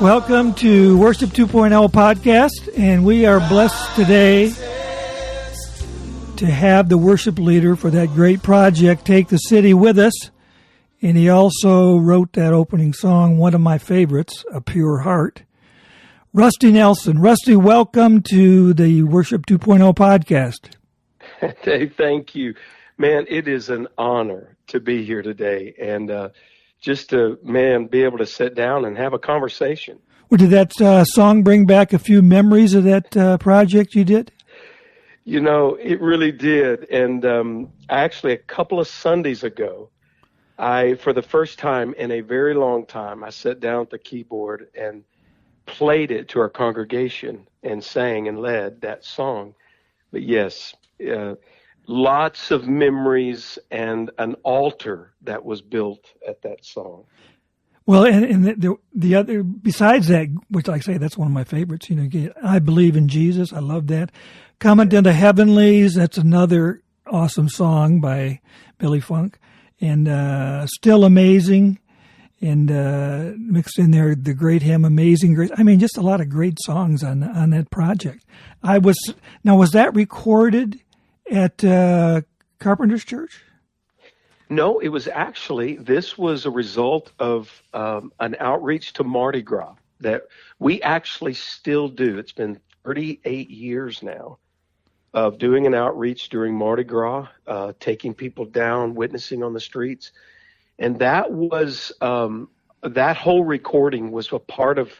Welcome to Worship 2.0 podcast, and we are blessed today to have the worship leader for that great project, Take the City, with us. And he also wrote that opening song, one of my favorites, A Pure Heart. Rusty Nelson. Rusty, welcome to the Worship 2.0 podcast. Dave, thank you. Man, it is an honor to be here today and just to, be able to sit down and have a conversation. Well, did that song bring back a few memories of that project you did? You know, it really did. And actually, a couple of Sundays ago, for the first time in a very long time, I sat down at the keyboard and played it to our congregation and sang and led that song. But yes, lots of memories and an altar that was built at that song. Well, and the other, besides that, which like I say, that's one of my favorites, I Believe in Jesus. I love that. Come Into the Heavenlies. That's another awesome song by Billy Funk. And Still Amazing. And mixed in there, the great hymn, Amazing Grace. I mean, just a lot of great songs on that project. Was that recorded at Carpenter's Church? No, it was actually, this was a result of an outreach to Mardi Gras that we actually still do. It's been 38 years now of doing an outreach during Mardi Gras, taking people down, witnessing on the streets. And that was, that whole recording was a part of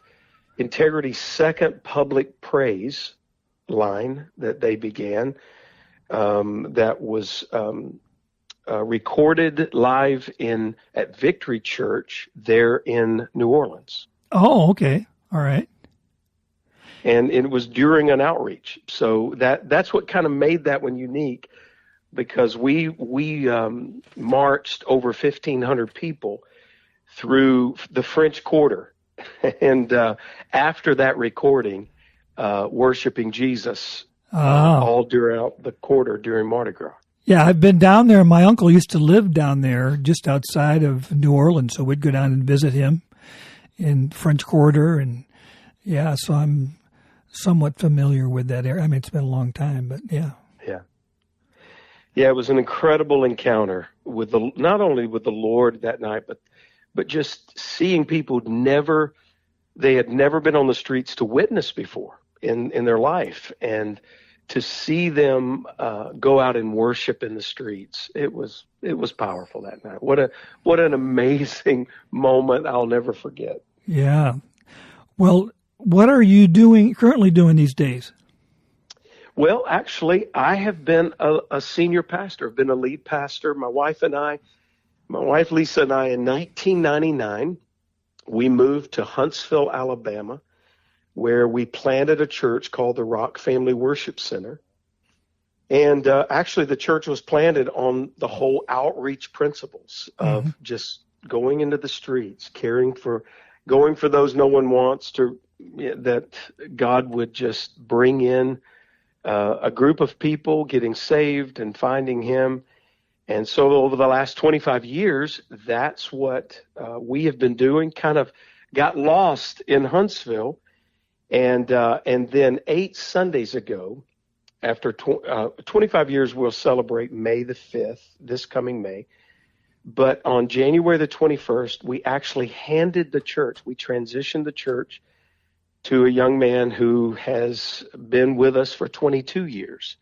Integrity's second public praise line that they began. That was recorded live at Victory Church there in New Orleans. Oh, okay. All right. And it was during an outreach. So that's what kind of made that one unique, because we marched over 1,500 people through the French Quarter. And after that recording, worshiping Jesus all throughout the quarter during Mardi Gras. Yeah, I've been down there. My uncle used to live down there just outside of New Orleans, so we'd go down and visit him in French Quarter. And, yeah, so I'm somewhat familiar with that area. I mean, it's been a long time, but, yeah. Yeah, it was an incredible encounter with not only with the Lord that night, but just seeing people they had never been on the streets to witness before in their life, and to see them go out and worship in the streets. It was powerful that night. What an amazing moment I'll never forget. Yeah. Well, what are you currently doing these days? Well, actually, I have been a senior pastor. I've been a lead pastor. My wife Lisa and I, in 1999, we moved to Huntsville, Alabama, where we planted a church called the Rock Family Worship Center. And actually, the church was planted on the whole outreach principles of just going into the streets, going for those no one wants to, that God would just bring in a group of people getting saved and finding Him. And so over the last 25 years, that's what we have been doing. Kind of got lost in Huntsville. And then 8 Sundays ago, after 25 years, we'll celebrate May the 5th, this coming May. But on January the 21st, we actually handed the church. We transitioned the church to a young man who has been with us for 22 years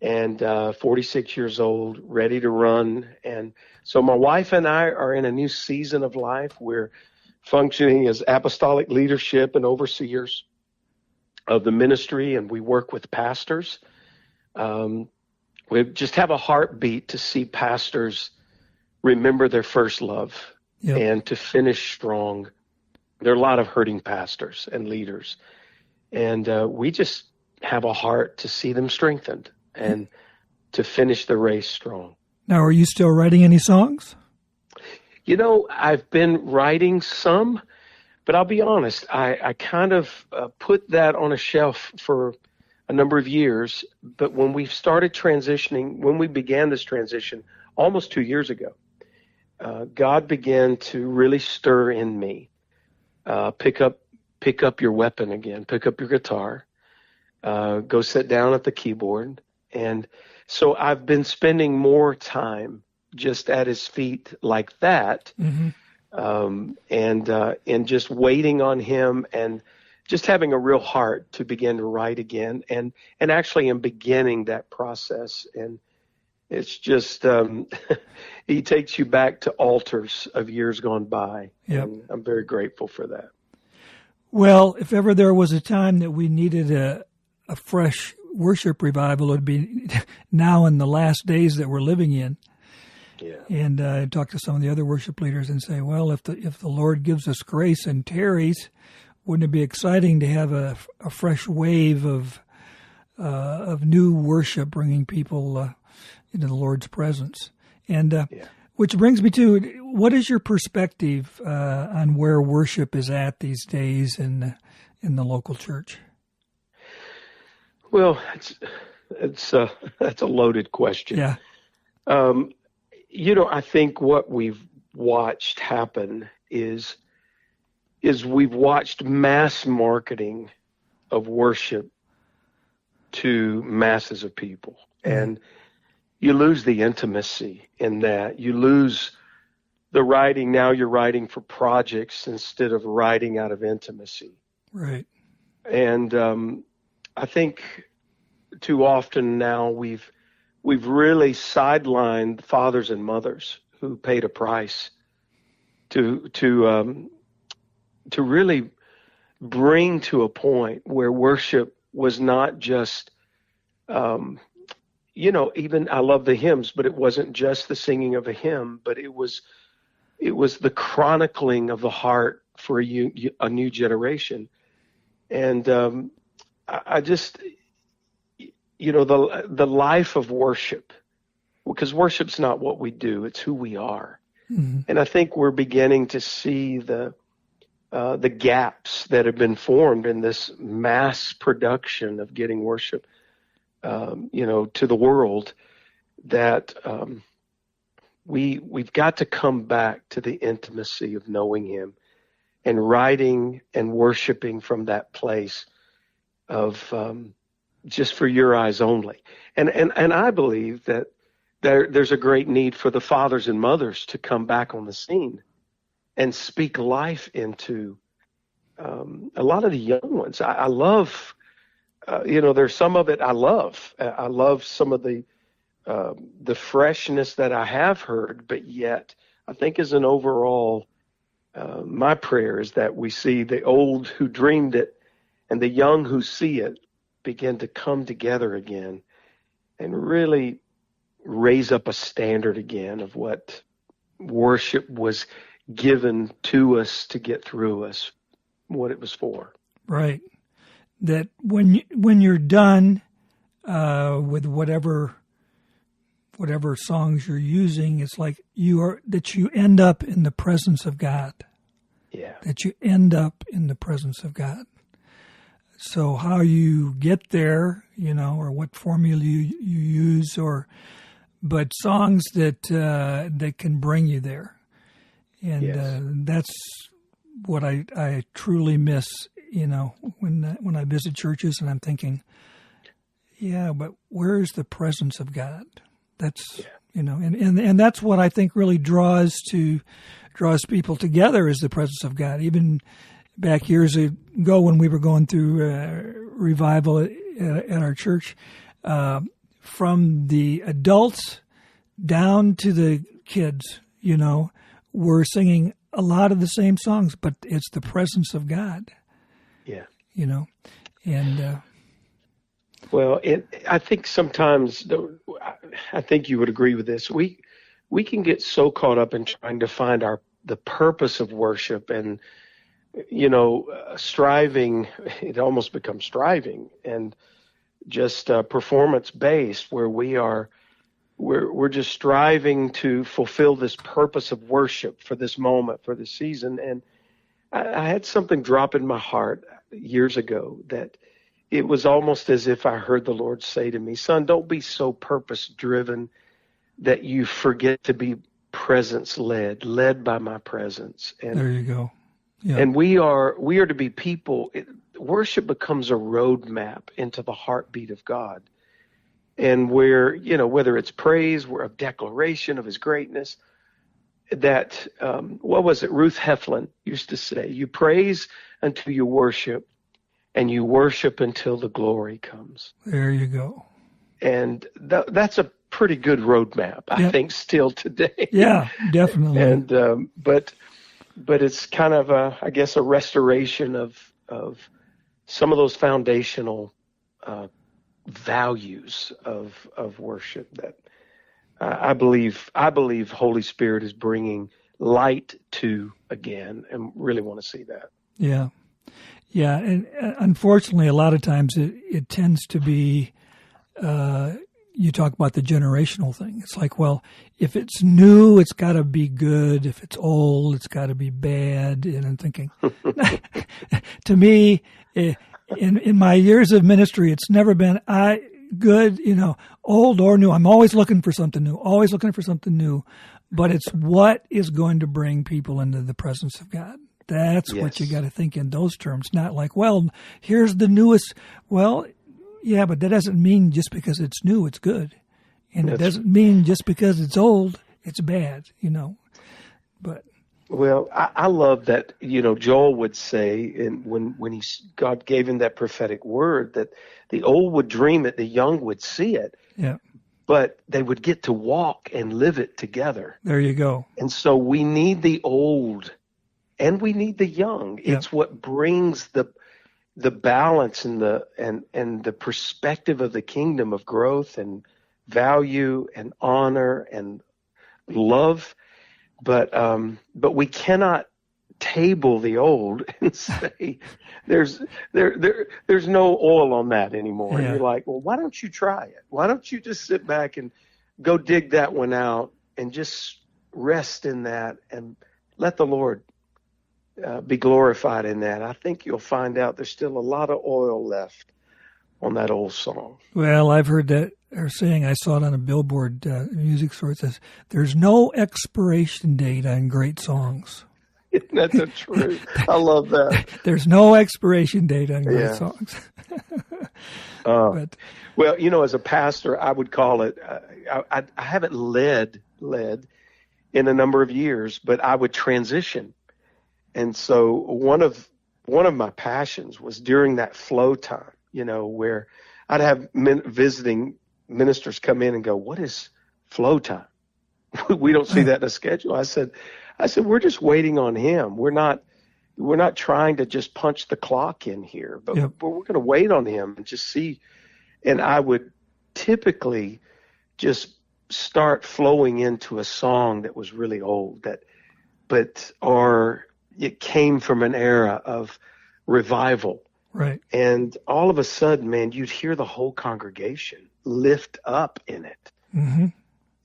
and 46 years old, ready to run. And so my wife and I are in a new season of life. We're functioning as apostolic leadership and overseers of the ministry, and we work with pastors. We just have a heartbeat to see pastors remember their first love and to finish strong. There are a lot of hurting pastors and leaders, and we just have a heart to see them strengthened and to finish the race strong. Now, are you still writing any songs? You know, I've been writing some, but I'll be honest, I kind of put that on a shelf for a number of years. But when we started transitioning, when we began this transition almost 2 years ago, God began to really stir in me, pick up pick up your weapon again, pick up your guitar, go sit down at the keyboard. And so I've been spending more time just at his feet like that, and just waiting on him, and just having a real heart to begin to write again, and actually am beginning that process. And it's just he takes you back to altars of years gone by. Yep. And I'm very grateful for that. Well, if ever there was a time that we needed a fresh worship revival, it would be now in the last days that we're living in. Yeah. And I talked to some of the other worship leaders and say, well, if the Lord gives us grace and tarries, wouldn't it be exciting to have a fresh wave of new worship, bringing people into the Lord's presence? And which brings me to, what is your perspective on where worship is at these days in the local church? Well, that's a loaded question. Yeah. I think what we've watched happen is we've watched mass marketing of worship to masses of people. And you lose the intimacy in that. You lose the writing. Now you're writing for projects instead of writing out of intimacy. Right. And I think too often now we've really sidelined fathers and mothers who paid a price to really bring to a point where worship was not just, even I love the hymns, but it wasn't just the singing of a hymn, but it was the chronicling of the heart for a new generation. And I just, the life of worship, because worship's not what we do, it's who we are. Mm-hmm. And I think we're beginning to see the gaps that have been formed in this mass production of getting worship, to the world, that we've got to come back to the intimacy of knowing him and writing and worshiping from that place of just for your eyes only. And I believe that there's a great need for the fathers and mothers to come back on the scene and speak life into a lot of the young ones. I love, there's some of it I love. I love some of the freshness that I have heard, but yet I think as an overall, my prayer is that we see the old who dreamed it and the young who see it begin to come together again and really raise up a standard again of what worship was given to us to get through us, what it was for. Right. That when you're done with whatever songs you're using, it's like you end up in the presence of God. Yeah. That you end up in the presence of God. So how you get there, or what formula you use, but songs that can bring you there. And yes. That's what I truly miss, when I visit churches and I'm thinking, yeah, but where's the presence of God? That's, and that's what I think really draws people together, is the presence of God. Even back years ago when we were going through revival at our church, from the adults down to the kids, we're singing a lot of the same songs, but it's the presence of God. Yeah. And well, I think sometimes, I think you would agree with this. We can get so caught up in trying to find the purpose of worship, and striving. It almost becomes striving and just performance based, where we're just striving to fulfill this purpose of worship for this moment, for this season. And I had something drop in my heart years ago that it was almost as if I heard the Lord say to me, son, don't be so purpose driven that you forget to be presence led by my presence. And there you go. Yeah. And we are to be people. Worship becomes a roadmap into the heartbeat of God. And where, whether it's praise, or a declaration of his greatness, that, what was it? Ruth Heflin used to say, you praise until you worship, and you worship until the glory comes. There you go. And that's a pretty good roadmap, I think, still today. Yeah, definitely. And, but it's kind of I guess a restoration of some of those foundational, values of worship that I believe Holy Spirit is bringing light to again, and really want to see that. Yeah. Yeah. And unfortunately, a lot of times it tends to be, you talk about the generational thing. It's like, well, if it's new, it's got to be good. If it's old, it's got to be bad. And I'm thinking, to me, in my years of ministry, it's never been good, old or new. I'm always looking for something new, but it's what is going to bring people into the presence of God. That's what you got to think in those terms, not like, well, here's the newest. Well, yeah, but that doesn't mean just because it's new, it's good. And it doesn't mean just because it's old, it's bad, But well, I love that, Joel would say, and when God gave him that prophetic word, that the old would dream it, the young would see it. Yeah. But they would get to walk and live it together. There you go. And so we need the old and we need the young. Yeah. It's what brings the balance and the perspective of the kingdom of growth and value and honor and love. But we cannot table the old and say there's no oil on that anymore. Yeah. And you're like, well, why don't you try it? Why don't you just sit back and go dig that one out and just rest in that and let the Lord be glorified in that? I think you'll find out there's still a lot of oil left on that old song. Well, I've heard that or saying, I saw it on a billboard music store. It says, there's no expiration date on great songs. That's the truth. I love that. There's no expiration date on great songs. But, well, as a pastor, I would call it, I haven't led in a number of years, but I would transition. And so one of my passions was during that flow time, where I'd have visiting ministers come in and go, what is flow time? We don't see that in the schedule. I said, we're just waiting on him. We're not trying to just punch the clock in here, but we're going to wait on him and just see. And I would typically just start flowing into a song that was really old, or it came from an era of revival. Right. And all of a sudden, man, you'd hear the whole congregation lift up in it. Mm-hmm.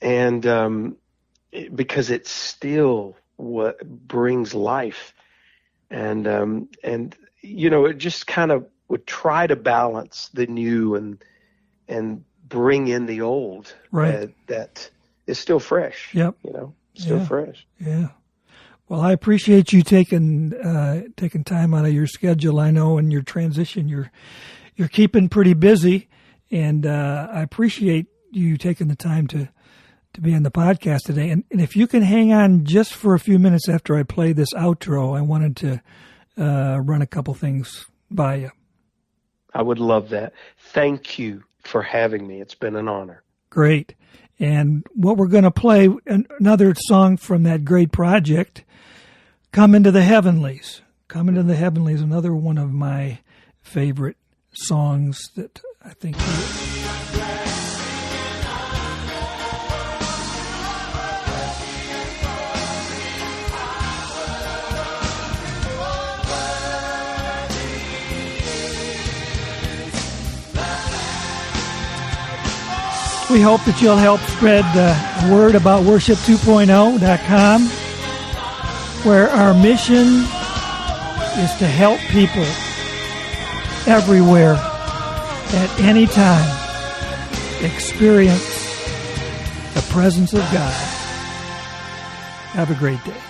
And because it's still what brings life. And it just kind of would try to balance the new and bring in the old. Right. That is still fresh. Yep. Still fresh. Yeah. Well, I appreciate you taking time out of your schedule. I know in your transition, you're keeping pretty busy, and I appreciate you taking the time to be on the podcast today. And if you can hang on just for a few minutes after I play this outro, I wanted to run a couple things by you. I would love that. Thank you for having me. It's been an honor. Great. And what we're going to play, another song from that great project, Come Into the Heavenlies. Come Into the Heavenlies, another one of my favorite songs that I think... We hope that you'll help spread the word about worship2.0.com, where our mission is to help people everywhere, at any time, experience the presence of God. Have a great day.